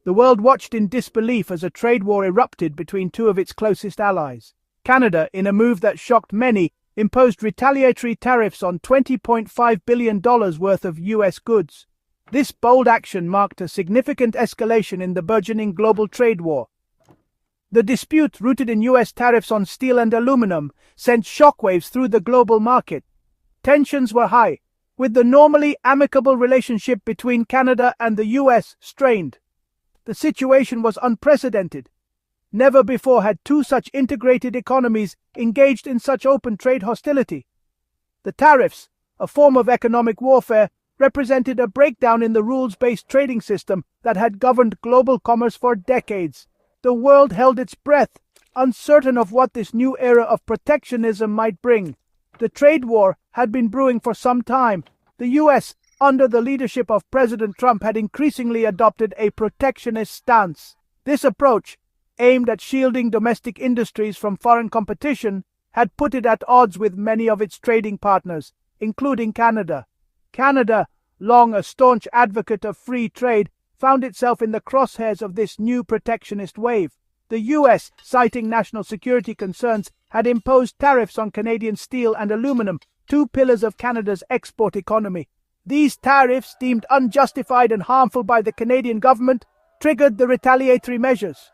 The world watched in disbelief as a trade war erupted between two of its closest allies. Canada, in a move that shocked many, imposed retaliatory tariffs on $20.5 billion worth of U.S. goods. This bold action marked a significant escalation in the burgeoning global trade war. The dispute, rooted in U.S. tariffs on steel and aluminum, sent shockwaves through the global market. Tensions were high, with the normally amicable relationship between Canada and the U.S. strained. The situation was unprecedented. Never before had two such integrated economies engaged in such open trade hostility. The tariffs, a form of economic warfare, represented a breakdown in the rules-based trading system that had governed global commerce for decades. The world held its breath, uncertain of what this new era of protectionism might bring. The trade war had been brewing for some time. The U.S., under the leadership of President Trump, had increasingly adopted a protectionist stance. This approach, aimed at shielding domestic industries from foreign competition, had put it at odds with many of its trading partners, including Canada. Canada, long a staunch advocate of free trade, found itself in the crosshairs of this new protectionist wave. The U.S., citing national security concerns, had imposed tariffs on Canadian steel and aluminum, two pillars of Canada's export economy. These tariffs, deemed unjustified and harmful by the Canadian government, triggered the retaliatory measures.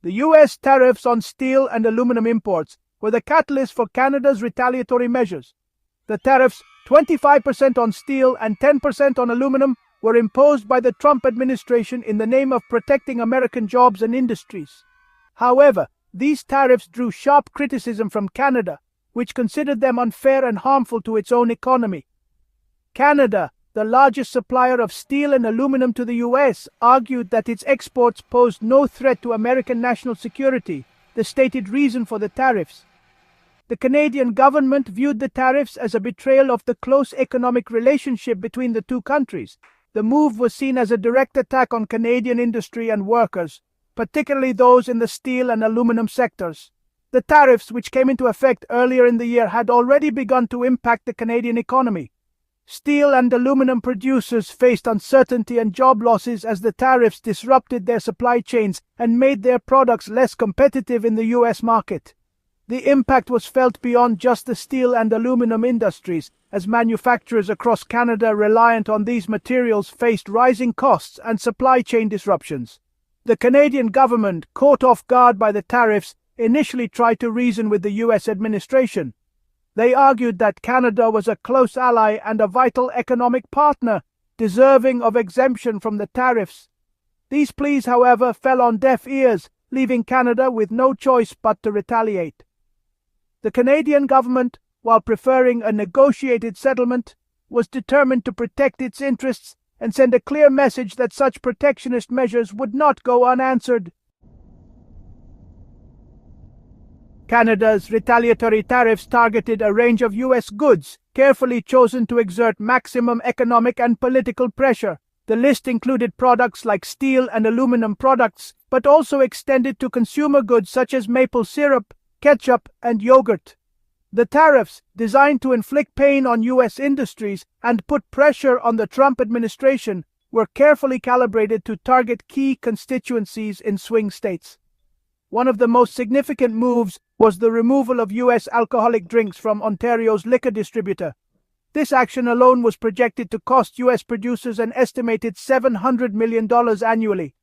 The U.S. tariffs on steel and aluminum imports were the catalyst for Canada's retaliatory measures. The tariffs, 25% on steel and 10% on aluminum, were imposed by the Trump administration in the name of protecting American jobs and industries. However, these tariffs drew sharp criticism from Canada, which considered them unfair and harmful to its own economy. Canada, the largest supplier of steel and aluminum to the U.S., argued that its exports posed no threat to American national security, the stated reason for the tariffs. The Canadian government viewed the tariffs as a betrayal of the close economic relationship between the two countries. The move was seen as a direct attack on Canadian industry and workers, particularly those in the steel and aluminum sectors. The tariffs, which came into effect earlier in the year, had already begun to impact the Canadian economy. Steel and aluminum producers faced uncertainty and job losses as the tariffs disrupted their supply chains and made their products less competitive in the U.S. market. The impact was felt beyond just the steel and aluminum industries, as manufacturers across Canada reliant on these materials faced rising costs and supply chain disruptions. The Canadian government, caught off guard by the tariffs, initially tried to reason with the U.S. administration. They argued that Canada was a close ally and a vital economic partner, deserving of exemption from the tariffs. These pleas, however, fell on deaf ears, leaving Canada with no choice but to retaliate. The Canadian government, while preferring a negotiated settlement, was determined to protect its interests and send a clear message that such protectionist measures would not go unanswered. Canada's retaliatory tariffs targeted a range of U.S. goods, carefully chosen to exert maximum economic and political pressure. The list included products like steel and aluminum products, but also extended to consumer goods such as maple syrup, ketchup, and yogurt. The tariffs, designed to inflict pain on U.S. industries and put pressure on the Trump administration, were carefully calibrated to target key constituencies in swing states. One of the most significant moves was the removal of U.S. alcoholic drinks from Ontario's liquor distributor. This action alone was projected to cost U.S. producers an estimated $700 million annually.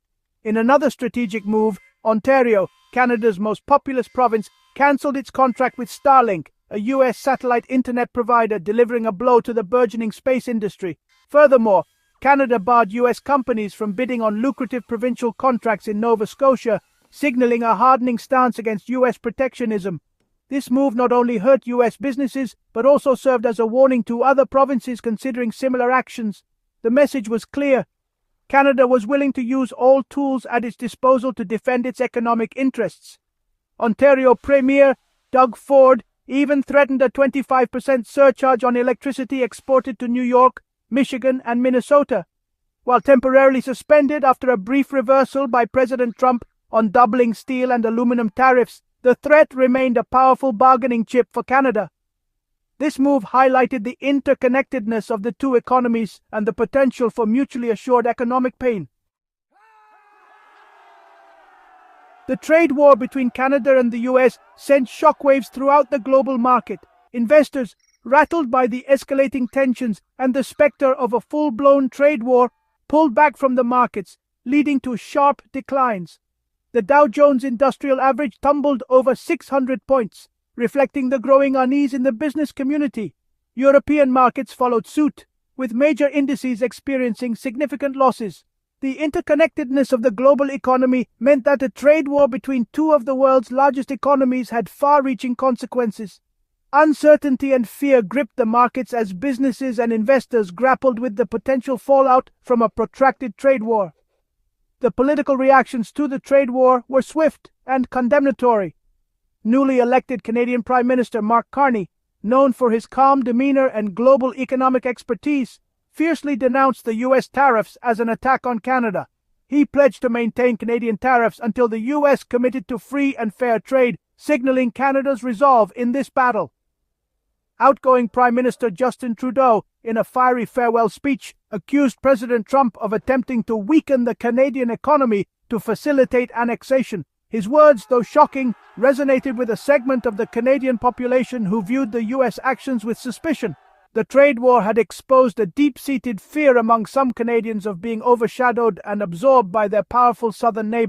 In another strategic move, Ontario, Canada's most populous province, cancelled its contract with Starlink, a U.S. satellite internet provider, delivering a blow to the burgeoning space industry. Furthermore, Canada barred U.S. companies from bidding on lucrative provincial contracts in Nova Scotia, signaling a hardening stance against U.S. protectionism. This move not only hurt U.S. businesses, but also served as a warning to other provinces considering similar actions. The message was clear. Canada was willing to use all tools at its disposal to defend its economic interests. Ontario Premier Doug Ford even threatened a 25% surcharge on electricity exported to New York, Michigan, and Minnesota. While temporarily suspended after a brief reversal by President Trump on doubling steel and aluminum tariffs, the threat remained a powerful bargaining chip for Canada. This move highlighted the interconnectedness of the two economies and the potential for mutually assured economic pain. The trade war between Canada and the US sent shockwaves throughout the global market. Investors, rattled by the escalating tensions and the specter of a full-blown trade war, pulled back from the markets, leading to sharp declines. The Dow Jones Industrial Average tumbled over 600 points, reflecting the growing unease in the business community. European markets followed suit, with major indices experiencing significant losses. The interconnectedness of the global economy meant that a trade war between two of the world's largest economies had far-reaching consequences. Uncertainty and fear gripped the markets as businesses and investors grappled with the potential fallout from a protracted trade war. The political reactions to the trade war were swift and condemnatory. Newly elected Canadian Prime Minister Mark Carney, known for his calm demeanor and global economic expertise, fiercely denounced the U.S. tariffs as an attack on Canada. He pledged to maintain Canadian tariffs until the U.S. committed to free and fair trade, signaling Canada's resolve in this battle. Outgoing Prime Minister Justin Trudeau, in a fiery farewell speech, accused President Trump of attempting to weaken the Canadian economy to facilitate annexation. His words, though shocking, resonated with a segment of the Canadian population who viewed the U.S. actions with suspicion. The trade war had exposed a deep-seated fear among some Canadians of being overshadowed and absorbed by their powerful southern neighbors.